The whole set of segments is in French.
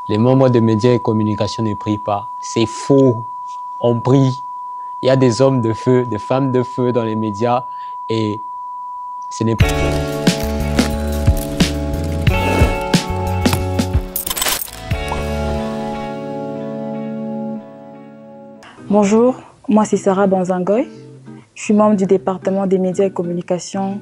Les membres de médias et communication ne prient pas. C'est faux. On prie. Il y a des hommes de feu, des femmes de feu dans les médias et ce n'est pas... Bonjour, moi c'est Sarah Banzangoy. Je suis membre du département des médias et communications.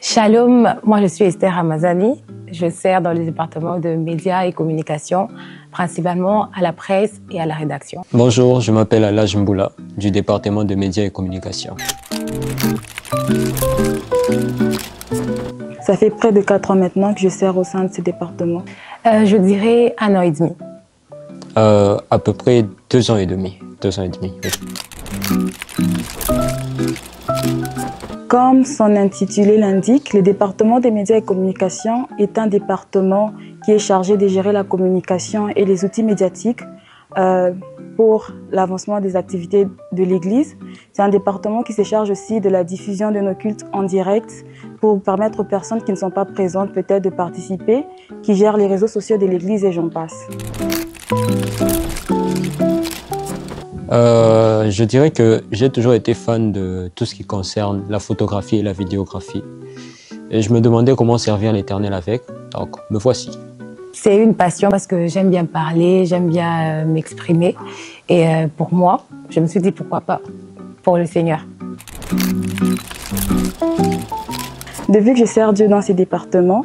Shalom, moi je suis Esther Ramazani. Je sers dans le département de médias et communications, principalement à la presse et à la rédaction. Bonjour, je m'appelle Alaj Mboula, du département de médias et communications. Ça fait près de 4 ans maintenant que je sers au sein de ce département. Je dirais 1 an et demi. À peu près 2 ans et demi. 2 ans et demi, oui. Comme son intitulé l'indique, le département des médias et communications est un département qui est chargé de gérer la communication et les outils médiatiques pour l'avancement des activités de l'Église. C'est un département qui se charge aussi de la diffusion de nos cultes en direct pour permettre aux personnes qui ne sont pas présentes peut-être de participer, qui gèrent les réseaux sociaux de l'Église et j'en passe. Je dirais que j'ai toujours été fan de tout ce qui concerne la photographie et la vidéographie. Et je me demandais comment servir l'Éternel avec, donc me voici. C'est une passion parce que j'aime bien parler, j'aime bien m'exprimer. Et pour moi, je me suis dit pourquoi pas pour le Seigneur. Depuis que je sers Dieu dans ces départements,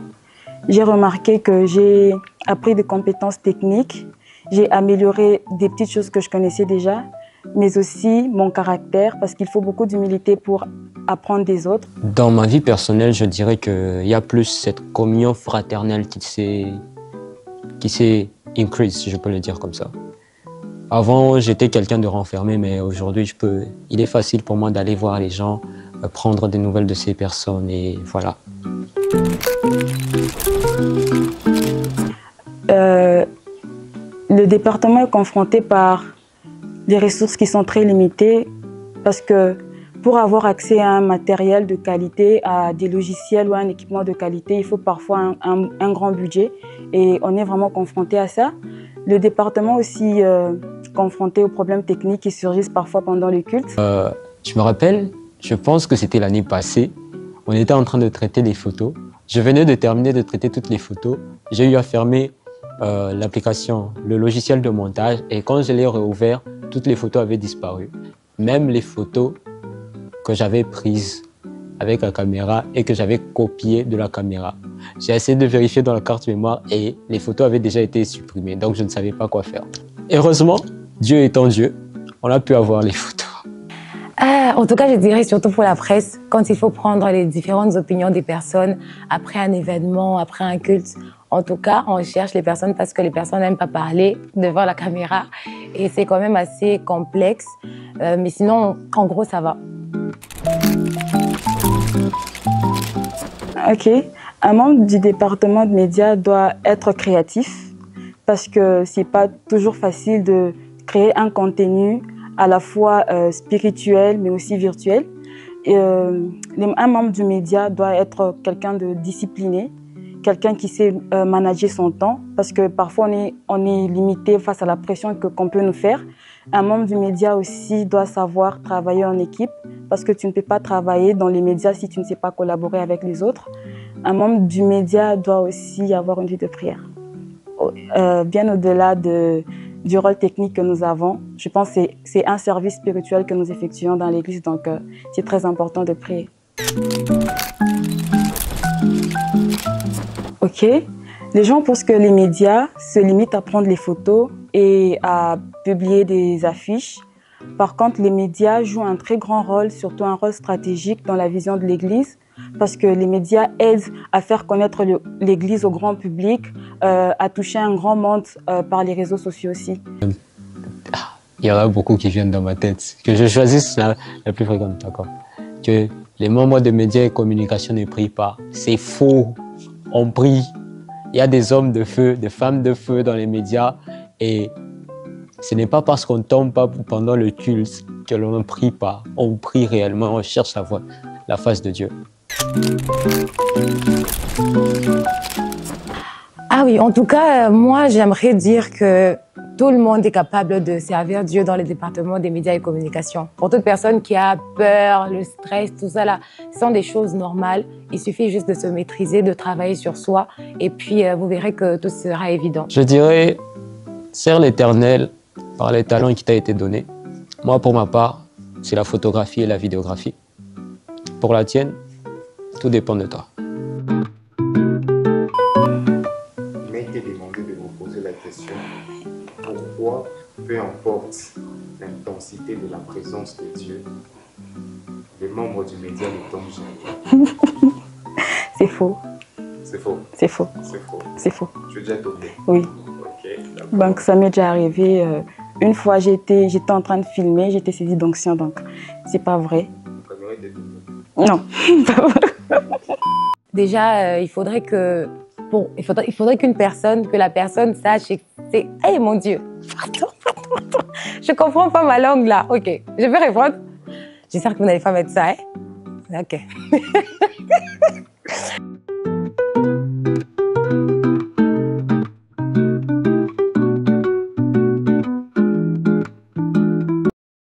j'ai remarqué que j'ai appris des compétences techniques, j'ai amélioré des petites choses que je connaissais déjà, mais aussi mon caractère, parce qu'il faut beaucoup d'humilité pour apprendre des autres. Dans ma vie personnelle, je dirais qu'il y a plus cette communion fraternelle qui s'est increase, si je peux le dire comme ça. Avant, j'étais quelqu'un de renfermé, mais aujourd'hui, il est facile pour moi d'aller voir les gens, prendre des nouvelles de ces personnes, et voilà. Le département est confronté par des ressources qui sont très limitées parce que pour avoir accès à un matériel de qualité, à des logiciels ou à un équipement de qualité, il faut parfois un grand budget et on est vraiment confronté à ça. Le département aussi confronté aux problèmes techniques qui surgissent parfois pendant les cultes. Je me rappelle, je pense que c'était l'année passée, on était en train de traiter des photos. Je venais de terminer de traiter toutes les photos. J'ai eu à fermer l'application, le logiciel de montage et quand je l'ai réouvert, toutes les photos avaient disparu. Même les photos que j'avais prises avec la caméra et que j'avais copiées de la caméra. J'ai essayé de vérifier dans la carte mémoire et les photos avaient déjà été supprimées, donc je ne savais pas quoi faire. Heureusement, Dieu étant Dieu, on a pu avoir les photos. En tout cas, je dirais surtout pour la presse, quand il faut prendre les différentes opinions des personnes après un événement, après un culte. En tout cas, on cherche les personnes parce que les personnes n'aiment pas parler devant la caméra et c'est quand même assez complexe. Mais sinon, en gros, ça va. Ok. Un membre du département de médias doit être créatif parce que c'est pas toujours facile de créer un contenu à la fois spirituel mais aussi virtuel. Un membre du média doit être quelqu'un de discipliné, quelqu'un qui sait manager son temps parce que parfois on est limité face à la pression qu'on peut nous faire. Un membre du média aussi doit savoir travailler en équipe parce que tu ne peux pas travailler dans les médias si tu ne sais pas collaborer avec les autres. Un membre du média doit aussi avoir une vie de prière. Bien au-delà du rôle technique que nous avons, je pense que c'est un service spirituel que nous effectuons dans l'Église, donc c'est très important de prier. Ok. Les gens pensent que les médias se limitent à prendre les photos et à publier des affiches. Par contre, les médias jouent un très grand rôle, surtout un rôle stratégique dans la vision de l'Église, parce que les médias aident à faire connaître l'Église au grand public, à toucher un grand monde par les réseaux sociaux aussi. Il y en a beaucoup qui viennent dans ma tête. Que je choisisse la plus fréquente, d'accord. Que les membres de médias et communication ne prient pas. C'est faux. On prie. Il y a des hommes de feu, des femmes de feu dans les médias et ce n'est pas parce qu'on ne tombe pas pendant le culte que l'on ne prie pas. On prie réellement, on cherche la face de Dieu. Ah oui, en tout cas, moi, j'aimerais dire que tout le monde est capable de servir Dieu dans le département des médias et communications. Pour toute personne qui a peur, le stress, tout ça là, ce sont des choses normales. Il suffit juste de se maîtriser, de travailler sur soi, et puis vous verrez que tout sera évident. Je dirais, sers l'Éternel par les talents qui t'ont été donnés. Moi, pour ma part, c'est la photographie et la vidéographie. Pour la tienne, tout dépend de toi. Il m'a été demandé de vous poser la question pourquoi, peu importe l'intensité de la présence de Dieu, les membres du média ne tombent jamais. C'est faux. C'est faux. C'est faux. C'est faux. C'est faux. Tu es déjà tombé. Oui. Ok, d'accord. Donc ça m'est déjà arrivé. Une fois, j'étais en train de filmer, j'étais saisie d'onction, donc c'est pas vrai. La caméra était tombée. Non, pas vrai. Déjà, il faudrait que, bon, il faudrait que la personne sache que c'est, hey mon Dieu, pardon, je comprends pas ma langue là. Ok, je vais répondre. J'espère que vous n'allez pas mettre ça, hein. Ok.